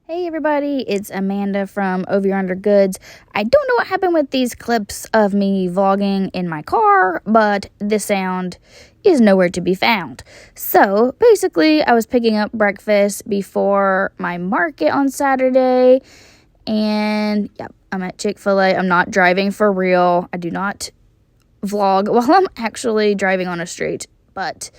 Hey everybody, it's Amanda from Over Yonder Goods. I don't know what happened with these clips of me vlogging in my car, but the sound is nowhere to be found. So basically, I was picking up breakfast before my market on Saturday, and yep, I'm at Chick-fil-A. I'm not driving for real. I do not vlog while I'm actually driving on a street, but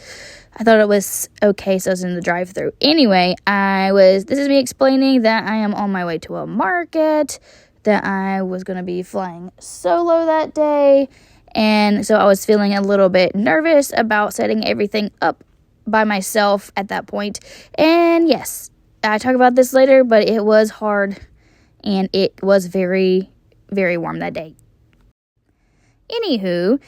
I thought it was okay, so I was in the drive-thru. Anyway, this is me explaining that I am on my way to a market, that I was going to be flying solo that day, and so I was feeling a little bit nervous about setting everything up by myself at that point. And yes, I talk about this later, but it was hard, and it was very, very warm that day. Anywho,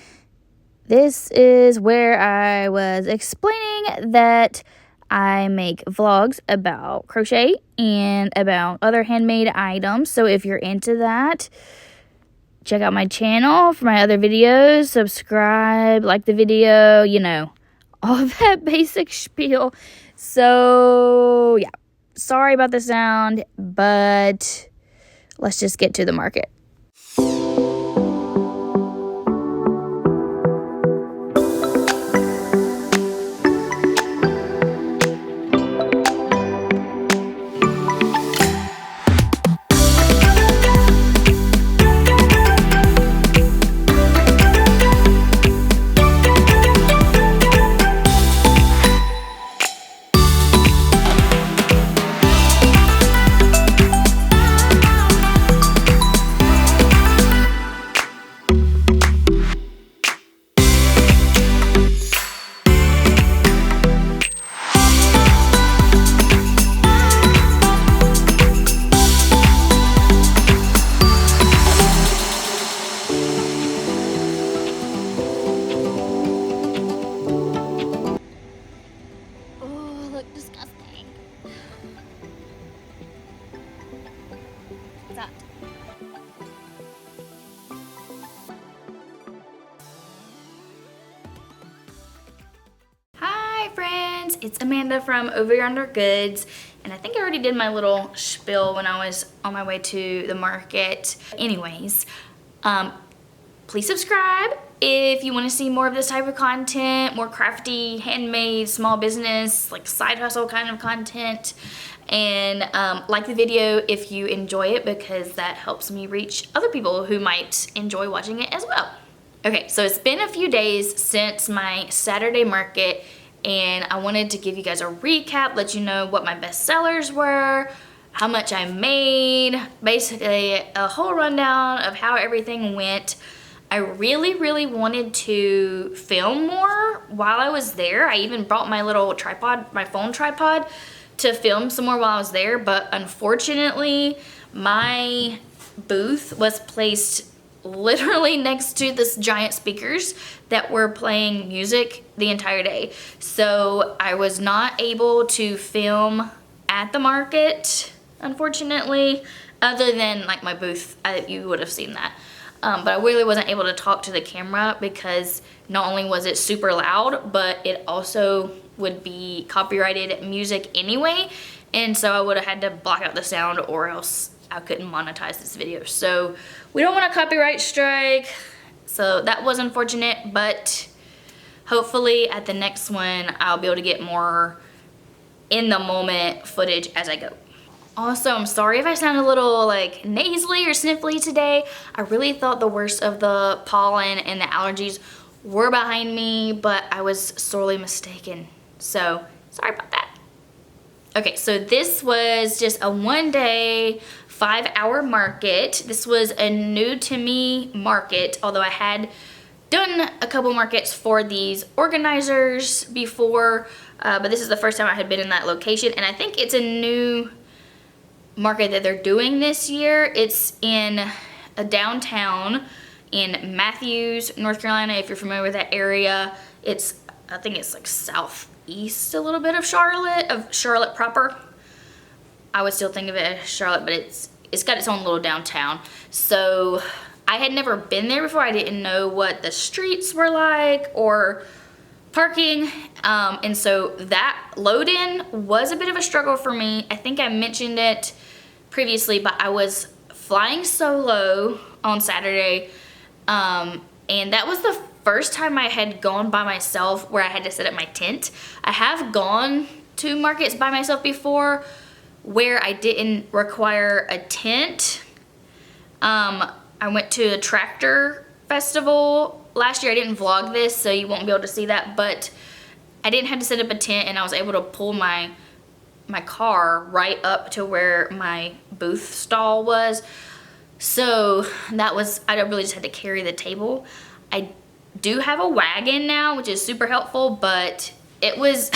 this is where I was explaining that I make vlogs about crochet and about other handmade items. So if you're into that, check out my channel for my other videos. Subscribe, like the video, you know, all of that basic spiel. So yeah, sorry about the sound, but let's just get to the market. Hi friends, it's Amanda from Over Yonder Goods, and I think I already did my little spiel when I was on my way to the market. Anyways, please subscribe if you want to see more of this type of content, more crafty, handmade, small business, like side hustle kind of content. And like the video if you enjoy it, because that helps me reach other people who might enjoy watching it as well. Okay, so it's been a few days since my Saturday market, and I wanted to give you guys a recap, let you know what my best sellers were, how much I made, basically a whole rundown of how everything went. I really wanted to film more while I was there. I even brought my little tripod, my phone tripod, to film some more while I was there, but unfortunately my booth was placed literally next to this giant speakers that were playing music the entire day. So I was not able to film at the market, unfortunately, other than like my booth. You would have seen that. But I really wasn't able to talk to the camera because not only was it super loud, but it also would be copyrighted music anyway. And so I would have had to block out the sound, or else I couldn't monetize this video. So we don't want a copyright strike. So that was unfortunate, but hopefully at the next one, I'll be able to get more in the moment footage as I go. Also, I'm sorry if I sound a little like nasally or sniffly today. I really thought the worst of the pollen and the allergies were behind me, but I was sorely mistaken. So sorry about that. Okay, so this was just a one-day, 5-hour market. This was a new to me market, although I had done a couple markets for these organizers before, but this is the first time I had been in that location, and I think it's a new market that they're doing this year. It's in a downtown in Matthews, North Carolina, if you're familiar with that area. I think it's like southeast a little bit of Charlotte proper. I would still think of it as Charlotte, but it's got its own little downtown. So I had never been there before. I didn't know what the streets were like or parking, and so that load in was a bit of a struggle for me. I think I mentioned it previously, but I was flying solo on Saturday, and that was the first time I had gone by myself where I had to set up my tent. I have gone to markets by myself before where I didn't require a tent. I went to a tractor festival last year. I didn't vlog this, so you won't be able to see that, but I didn't have to set up a tent, and I was able to pull my car right up to where my booth stall was. So that was, I really just had to carry the table. I do have a wagon now, which is super helpful, but it was,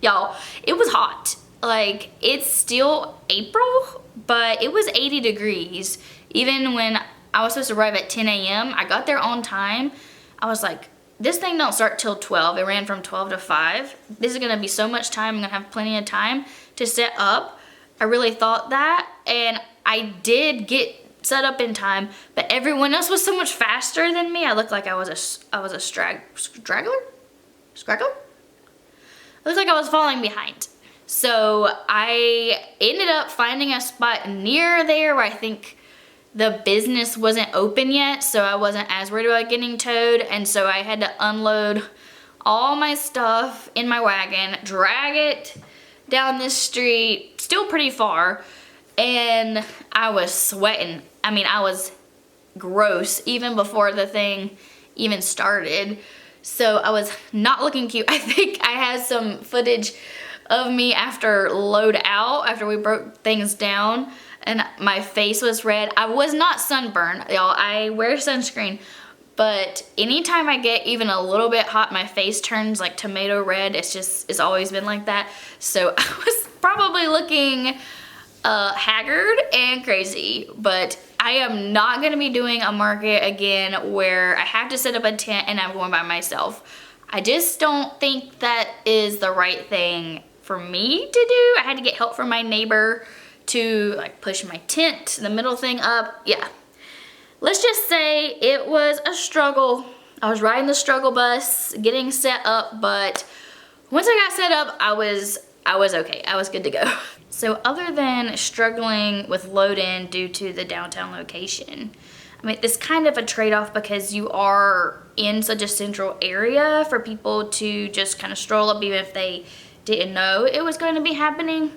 y'all, it was hot. Like, it's still April, but it was 80 degrees. Even when I was supposed to arrive at 10 a.m., I got there on time. I was like, this thing don't start till 12. It ran from 12 to 5. This is gonna be so much time. I'm gonna have plenty of time to set up. I really thought that, and I did get set up in time, but everyone else was so much faster than me. I looked like I was a straggler? I looked like I was falling behind. So I ended up finding a spot near there where I think the business wasn't open yet, so I wasn't as worried about getting towed, and so I had to unload all my stuff in my wagon, drag it down this street, still pretty far, and I was sweating. I mean, I was gross even before the thing even started, so I was not looking cute. I think I had some footage of me after load out, after we broke things down, and my face was red. I was not sunburned, y'all. I wear sunscreen, but anytime I get even a little bit hot, my face turns like tomato red. It's always been like that. So I was probably looking haggard and crazy, but I am not gonna be doing a market again where I have to set up a tent and I'm going by myself. I just don't think that is the right thing for me to do. I had to get help from my neighbor to like push my tent, the middle thing up. Yeah, let's just say it was a struggle. I was riding the struggle bus, getting set up, but once I got set up, I was okay. I was good to go. So other than struggling with load in due to the downtown location, I mean, it's kind of a trade-off because you are in such a central area for people to just kind of stroll up even if they didn't know it was going to be happening.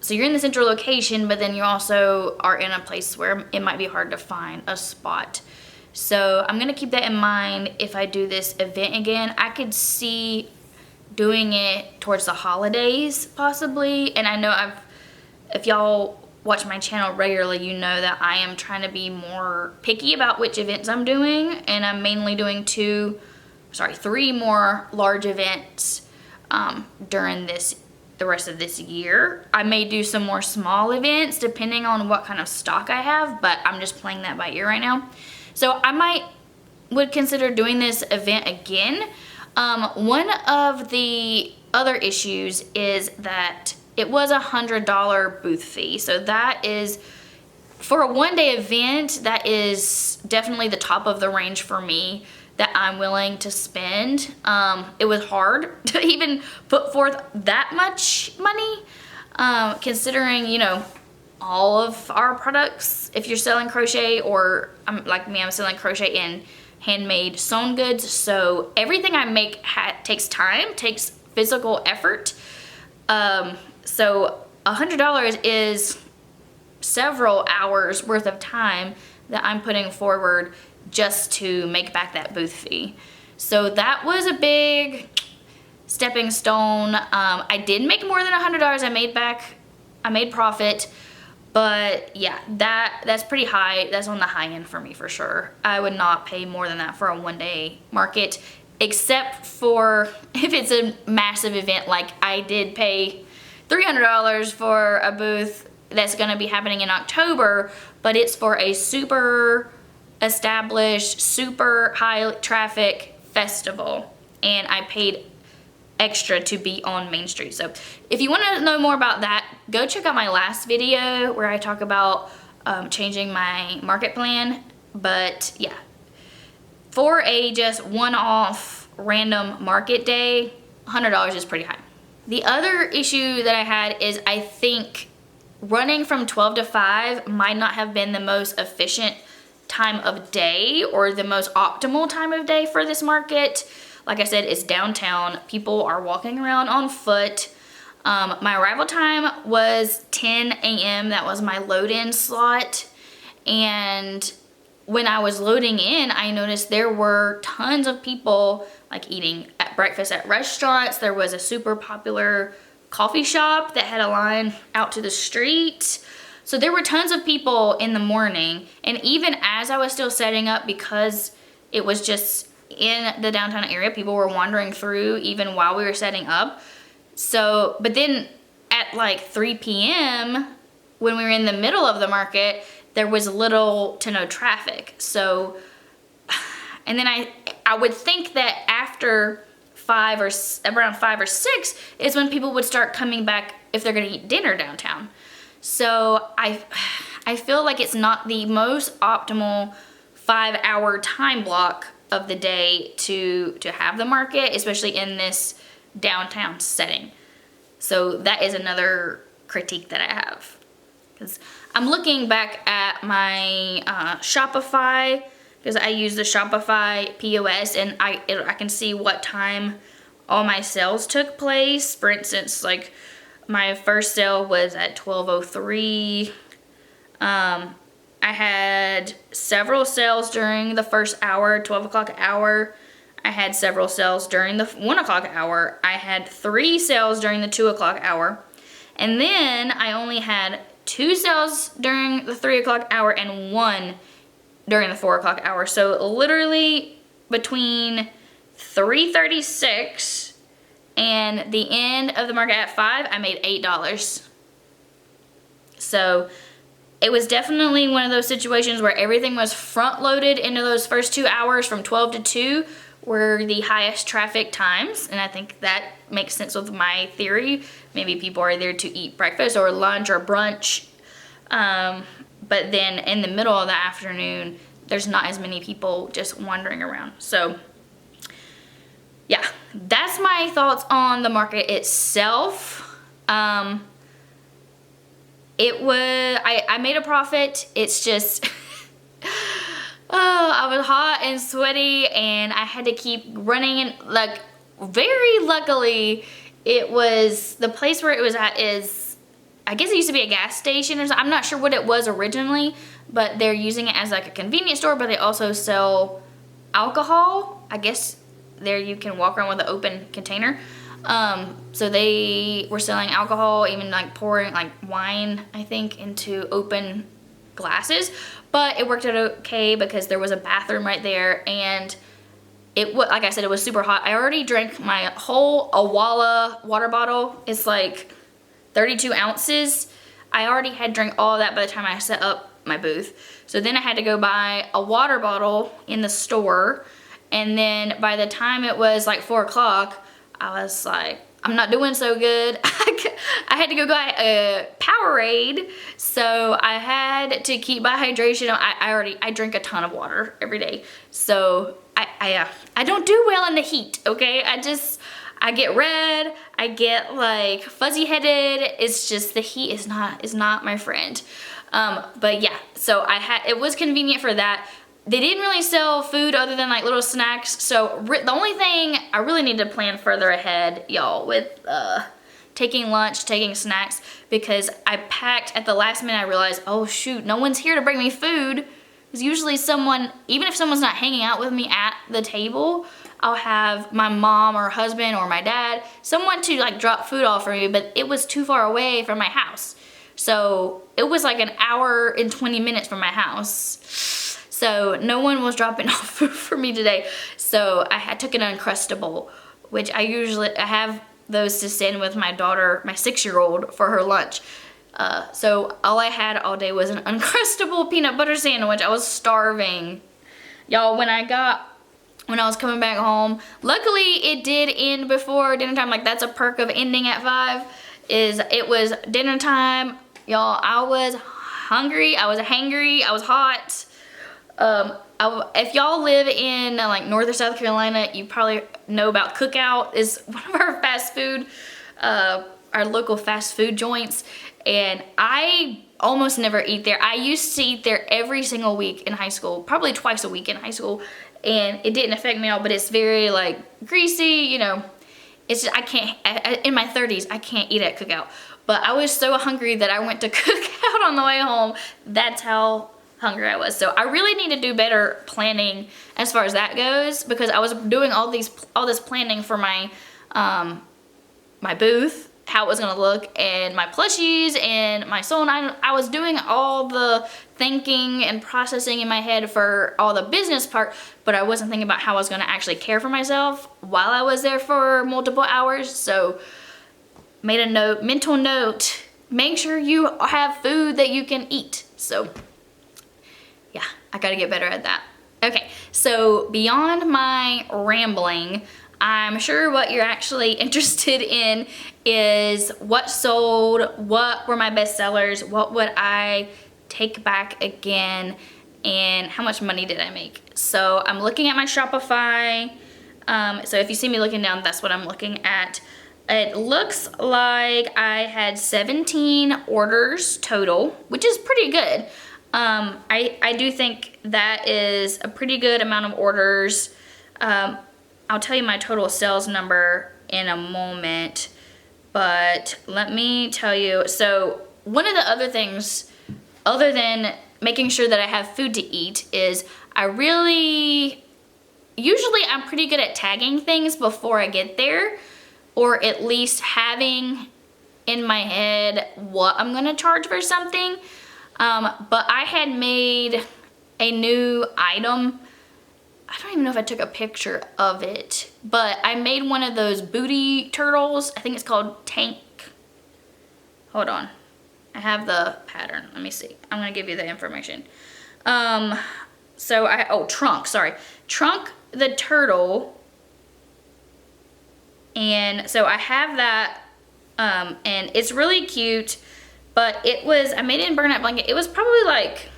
So you're in the central location, but then you also are in a place where it might be hard to find a spot. So I'm gonna keep that in mind if I do this event again. I could see doing it towards the holidays possibly, and I know if y'all watch my channel regularly, you know that I am trying to be more picky about which events I'm doing, and I'm mainly doing 3 more large events during the rest of this year. I may do some more small events depending on what kind of stock I have, but I'm just playing that by ear right now. So I would consider doing this event again. One of the other issues is that it was $100 booth fee. So that is, for a one-day event, that is definitely the top of the range for me that I'm willing to spend. It was hard to even put forth that much money, considering, you know, all of our products, if you're selling crochet or like me, I'm selling crochet in handmade sewn goods. So everything I make takes time, takes physical effort. So $100 is several hours worth of time that I'm putting forward just to make back that booth fee. So that was a big stepping stone. I did make more than $100. I made profit, but yeah, that's pretty high. That's on the high end for me for sure. I would not pay more than that for a one-day market, except for if it's a massive event. Like I did pay $300 for a booth that's gonna be happening in October, but it's for a super established, super high traffic festival, and I paid extra to be on Main Street. So if you want to know more about that, go check out my last video where I talk about changing my market plan. But yeah, for a just one-off random market day, $100 is pretty high. The other issue that I had is I think running from 12 to 5 might not have been the most efficient time of day or the most optimal time of day for this market. Like I said, it's downtown. People are walking around on foot. My arrival time was 10 a.m. That was my load-in slot. And when I was loading in, I noticed there were tons of people like eating at breakfast at restaurants. There was a super popular coffee shop that had a line out to the street. So there were tons of people in the morning. And even as I was still setting up, because it was just in the downtown area, people were wandering through even while we were setting up. So, but then at like 3 p.m., when we were in the middle of the market, there was little to no traffic. So, and then I would think that after around 5 or 6 is when people would start coming back if they're gonna eat dinner downtown. So I feel like it's not the most optimal 5-hour time block of the day to have the market, especially in this downtown setting. So that is another critique that I have. Because I'm looking back at my Shopify, because I use the Shopify POS, and I can see what time all my sales took place. For instance, like my first sale was at 12:03. I had several sales during the first hour, 12 o'clock hour. I had several sales during the 1 o'clock hour. I had 3 sales during the 2 o'clock hour. And then I only had 2 sales during the 3 o'clock hour and 1 during the 4 o'clock hour. So literally between 3:36 and the end of the market at 5, I made $8. So it was definitely one of those situations where everything was front loaded into those first 2 hours. From 12 to 2 were the highest traffic times, and I think that makes sense with my theory. Maybe people are there to eat breakfast or lunch or brunch, but then in the middle of the afternoon there's not as many people just wandering around. So yeah, that's my thoughts on the market itself. I made a profit. It's just, oh, I was hot and sweaty and I had to keep running, and like, very luckily, it was, the place where it was at is, I guess it used to be a gas station or something. I'm not sure what it was originally, but they're using it as like a convenience store, but they also sell alcohol. I guess there you can walk around with an open container. So they were selling alcohol, even like pouring like wine, I think, into open glasses. But it worked out okay because there was a bathroom right there, and like I said, it was super hot. I already drank my whole Awala water bottle. It's like 32 ounces. I already had drank all that by the time I set up my booth. So then I had to go buy a water bottle in the store, and then by the time it was like 4 o'clock, I was like, I'm not doing so good. I had to go buy a Powerade, so I had to keep my hydration. I drink a ton of water every day, so I don't do well in the heat. Okay, I get red. I get like fuzzy headed. It's just the heat is not my friend. But yeah, so it was convenient for that. They didn't really sell food other than like little snacks. So the only thing I really need to plan further ahead, y'all, with taking lunch, taking snacks, because I packed at the last minute. I realized, oh shoot, no one's here to bring me food. Because usually someone, even if someone's not hanging out with me at the table, I'll have my mom or husband or my dad, someone to like drop food off for me, but it was too far away from my house. So it was like an hour and 20 minutes from my house. So no one was dropping off food for me today. So I took an Uncrustable, which I have those to send with my daughter, my 6-year-old, for her lunch. So all I had all day was an Uncrustable peanut butter sandwich. I was starving. Y'all, when I was coming back home, luckily it did end before dinner time. Like, that's a perk of ending at 5, is it was dinner time. Y'all, I was hungry, I was hangry, I was hot. If y'all live in like North or South Carolina, you probably know about Cookout. Is one of our fast food, our local fast food joints. And I almost never eat there. I used to eat there every single week in high school, probably twice a week in high school. And it didn't affect me at all, but it's very like greasy, you know. It's just, I can't, in my 30s, I can't eat at Cookout. But I was so hungry that I went to Cookout on the way home. That's how hungry I was. So I really need to do better planning as far as that goes, because I was doing all this planning for my my booth, how it was gonna look, and my plushies and my sewn. I was doing all the thinking and processing in my head for all the business part, but I wasn't thinking about how I was gonna actually care for myself while I was there for multiple hours. So made a note, mental note, make sure you have food that you can eat. So yeah, I gotta get better at that. Okay, so beyond my rambling, I'm sure what you're actually interested in is what sold, what were my bestsellers, what would I take back again, and how much money did I make. So I'm looking at my Shopify. So if you see me looking down, that's what I'm looking at. It looks like I had 17 orders total, which is pretty good. I do think that is a pretty good amount of orders. I'll tell you my total sales number in a moment, but let me tell you. So one of the other things, other than making sure that I have food to eat, is usually I'm pretty good at tagging things before I get there, or at least having in my head what I'm gonna charge for something. But I had made a new item. I don't even know if I took a picture of it, but I made one of those booty turtles. I think it's called Tank. Hold on. I have the pattern. Let me see. I'm gonna give you the information. Trunk, sorry. Trunk the turtle. And so I have that, and it's really cute, but I made it in burlap blanket. It was probably like,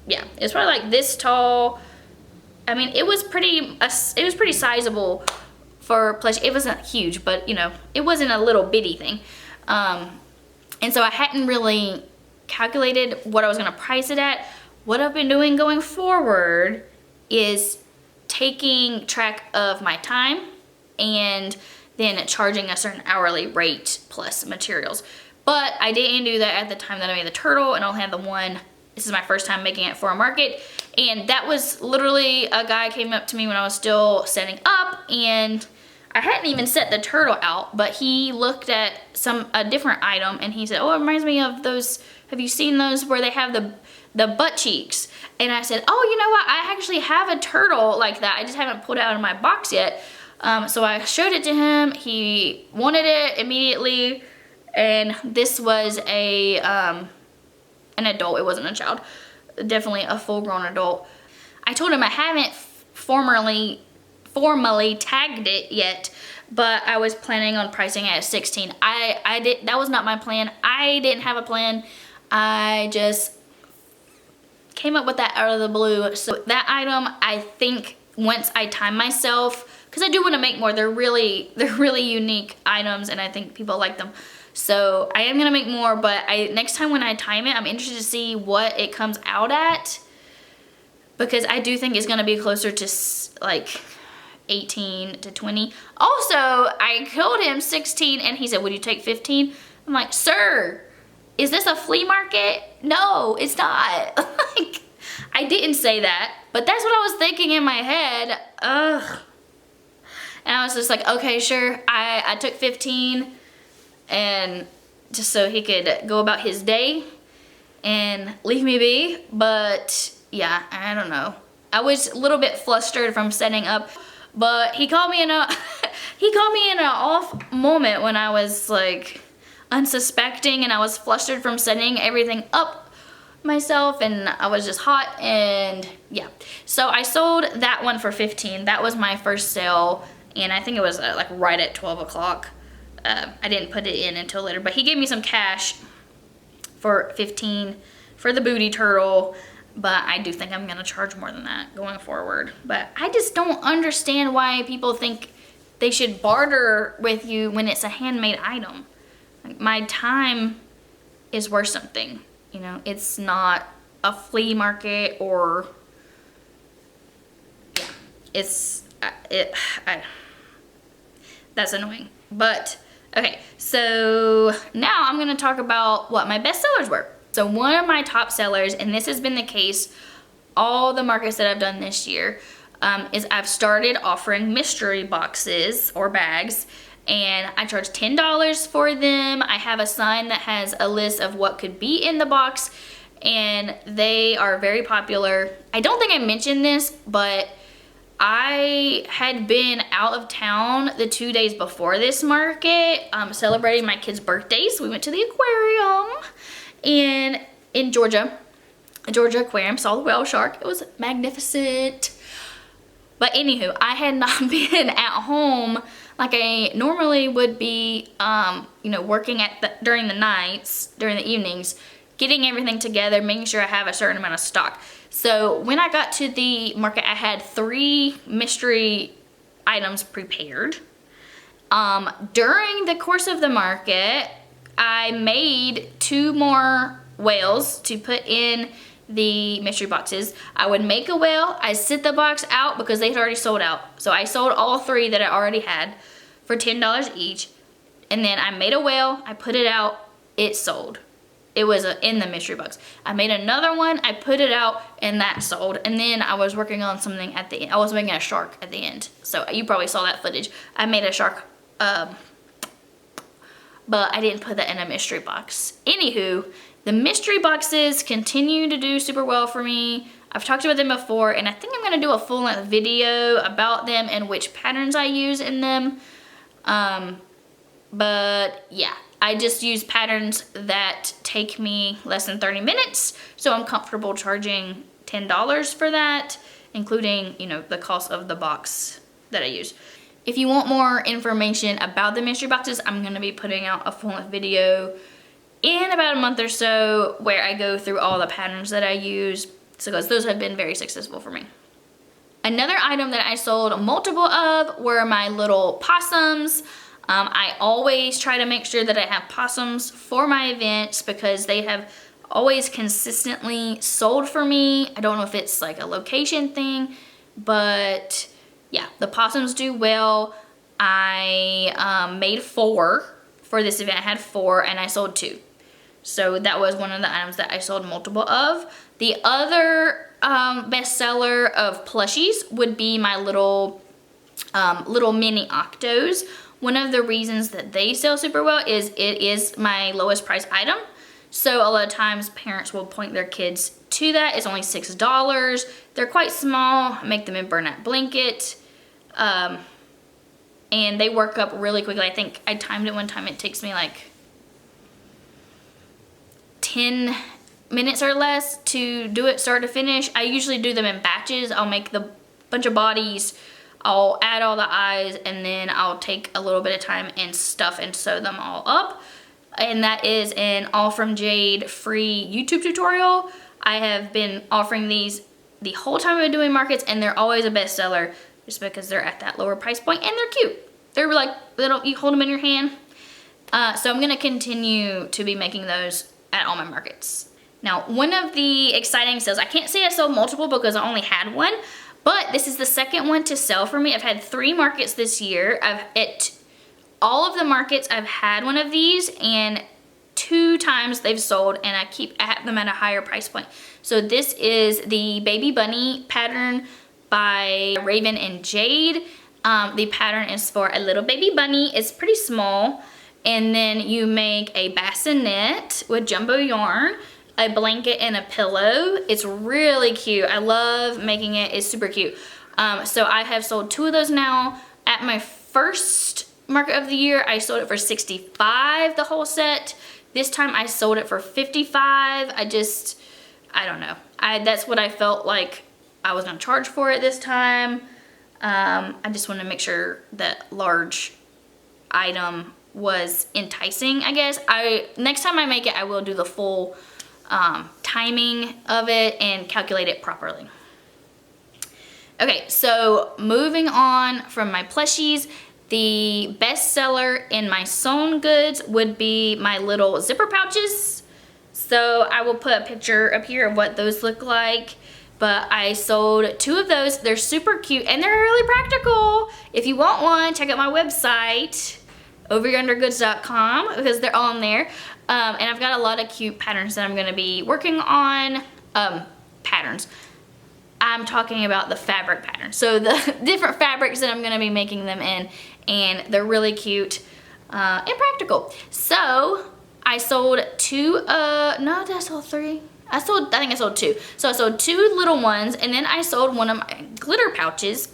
yeah, it's probably like this tall. I mean, it was pretty sizable for plush. It wasn't huge, but you know, it wasn't a little bitty thing. And so I hadn't really calculated what I was gonna price it at. What I've been doing going forward is taking track of my time and then charging a certain hourly rate plus materials. But I didn't do that at the time that I made the turtle, and I only had the one. This is my first time making it for a market, and that was literally a guy came up to me when I was still setting up, and I hadn't even set the turtle out, but he looked at a different item, and he said, oh, it reminds me of those, have you seen those where they have the butt cheeks? And I said, oh, you know what, I actually have a turtle like that, I just haven't pulled it out of my box yet. So I showed it to him, he wanted it immediately, and this was an adult, it wasn't a child, definitely a full-grown adult. I told him I haven't formally tagged it yet, but I was planning on pricing it at 16. That was not my plan. I didn't have a plan. I just came up with that out of the blue. So that item, I think once I time myself, because I do want to make more, they're really unique items, and I think people like them. So I am gonna make more, but next time when I time it, I'm interested to see what it comes out at, because I do think it's gonna be closer to like 18 to 20. Also, I told him 16, and he said, would you take 15? I'm like, sir, is this a flea market? No, it's not. Like, I didn't say that, but that's what I was thinking in my head. Ugh. And I was just like, okay, sure. I took 15, and just so he could go about his day and leave me be. But yeah, I don't know. I was a little bit flustered from setting up, but he called me in an off moment when I was like unsuspecting, and I was flustered from setting everything up myself, and I was just hot, and yeah. So I sold that one for 15. That was my first sale, and I think it was like right at 12 o'clock. I didn't put it in until later, but he gave me some cash for 15 for the booty turtle. but I do think I'm gonna charge more than that going forward. But I just don't understand why people think they should barter with you when it's a handmade item. Like, my time is worth something, you know? It's not a flea market or, yeah, it's, that's annoying. But, okay, so now I'm gonna talk about what my best sellers were. So one of my top sellers, and this has been the case all the markets that I've done this year, is I've started offering mystery boxes or bags, and I charge $10 for them. I have a sign that has a list of what could be in the box, and they are very popular. I don't think I mentioned this, but I had been out of town the 2 days before this market, celebrating my kids' birthdays. We went to the aquarium in Georgia Aquarium, saw the whale shark. It was magnificent. But anywho, I had not been at home like I normally would be, you know, working during the nights, during the evenings, getting everything together, making sure I have a certain amount of stock. So when I got to the market, I had 3 mystery items prepared. During the course of the market, I made 2 more whales to put in the mystery boxes. I would make a whale, I'd sit the box out because they had already sold out. So I sold all 3 that I already had for $10 each. And then I made a whale, I put it out, it sold. It was in the mystery box. I made another one, I put it out, and that sold. And then I was working on something at the end. I was making a shark at the end. So you probably saw that footage. I made a shark, but I didn't put that in a mystery box. Anywho, the mystery boxes continue to do super well for me. I've talked about them before, and I think I'm gonna do a full-length video about them and which patterns I use in them. But yeah, I just use patterns that take me less than 30 minutes, so I'm comfortable charging $10 for that, including, you know, the cost of the box that I use. If you want more information about the mystery boxes, I'm gonna be putting out a full-length video in about a month or so where I go through all the patterns that I use, because those have been very successful for me. Another item that I sold multiple of were my little possums. I always try to make sure that I have possums for my events because they have always consistently sold for me. I don't know if it's like a location thing, but yeah, the possums do well. I made 4 for this event. I had 4 and I sold 2. So that was one of the items that I sold multiple of. The other bestseller of plushies would be my little mini octos. One of the reasons that they sell super well is it is my lowest price item. So a lot of times parents will point their kids to that. It's only $6. They're quite small. I make them in burlap blanket. And they work up really quickly. I think I timed it one time. It takes me like 10 minutes or less to do it start to finish. I usually do them in batches. I'll make the bunch of bodies, I'll add all the eyes, and then I'll take a little bit of time and stuff and sew them all up. And that is an All From Jade free YouTube tutorial. I have been offering these the whole time I've been doing markets, and they're always a bestseller just because they're at that lower price point and they're cute. They're like little, you hold them in your hand. So I'm gonna continue to be making those at all my markets. Now, one of the exciting sales, I can't say I sold multiple because I only had one, but this is the second one to sell for me. I've had 3 markets this year. At all of the markets, I've had one of these, and 2 times they've sold, and I have them at a higher price point. So this is the Baby Bunny pattern by Raven and Jade. The pattern is for a little baby bunny. It's pretty small. And then you make a bassinet with jumbo yarn, a blanket, and a pillow. It's really cute. I love making it. It's super cute. So I have sold 2 of those now. At my first market of the year, I sold it for $65, the whole set. This time I sold it for $55. I don't know. That's what I felt like I was gonna charge for it this time. I just want to make sure that large item was enticing, I guess. Next time I make it, I will do the full timing of it and calculate it properly. Okay, so moving on from my plushies, the best seller in my sewn goods would be my little zipper pouches. So I will put a picture up here of what those look like. But I sold 2 of those. They're super cute and they're really practical. If you want one, check out my website, overyondercrochet.com, because they're on there. And I've got a lot of cute patterns that I'm gonna be working on. Patterns. I'm talking about the fabric patterns. So the different fabrics that I'm gonna be making them in, and they're really cute and practical. So I sold 2, no, did I sell 3? I think I sold 2. So I sold 2 little ones, and then I sold one of my glitter pouches,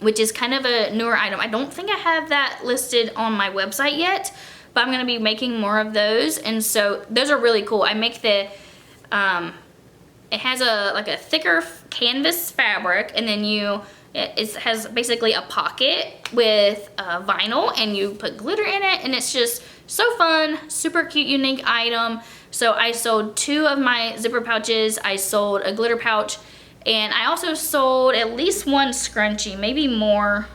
which is kind of a newer item. I don't think I have that listed on my website yet, but I'm gonna be making more of those, and so those are really cool. I make the, it has like a thicker canvas fabric, and then it has basically a pocket with vinyl, and you put glitter in it, and it's just so fun, super cute, unique item. So I sold 2 of my zipper pouches, I sold a glitter pouch, and I also sold at least 1 scrunchie, maybe more.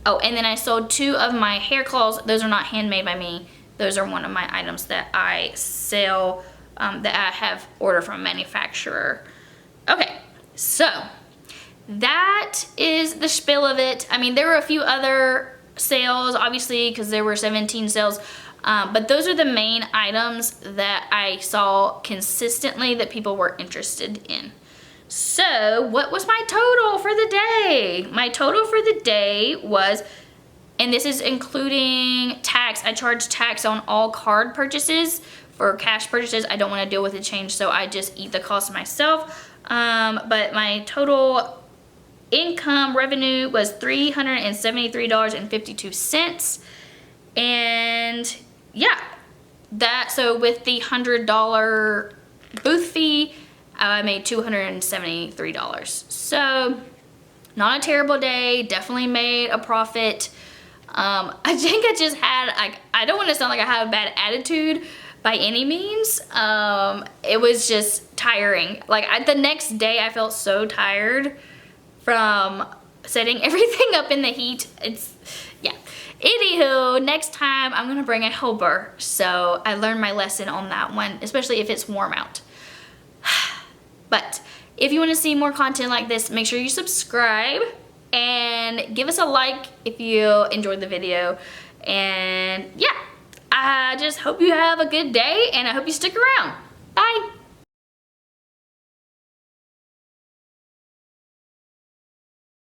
Oh, and then I sold 2 of my hair claws. Those are not handmade by me. Those are one of my items that I sell, that I have ordered from a manufacturer. Okay, so that is the spiel of it. I mean, there were a few other sales, obviously, because there were 17 sales. But those are the main items that I saw consistently that people were interested in. So what was my total for the day? My total for the day was, and this is including tax, I charge tax on all card purchases. For cash purchases, I don't want to deal with the change, so I just eat the cost myself. But my total income revenue was $373.52. And yeah, so with the $100 booth fee, I made $273. So not a terrible day, definitely made a profit. I think I just had, I don't want to sound like I have a bad attitude by any means. It was just tiring. Like the next day I felt so tired from setting everything up in the heat. Yeah. Anywho, next time I'm gonna bring a helper. So I learned my lesson on that one, especially if it's warm out. But if you wanna see more content like this, make sure you subscribe and give us a like if you enjoyed the video. And yeah, I just hope you have a good day, and I hope you stick around.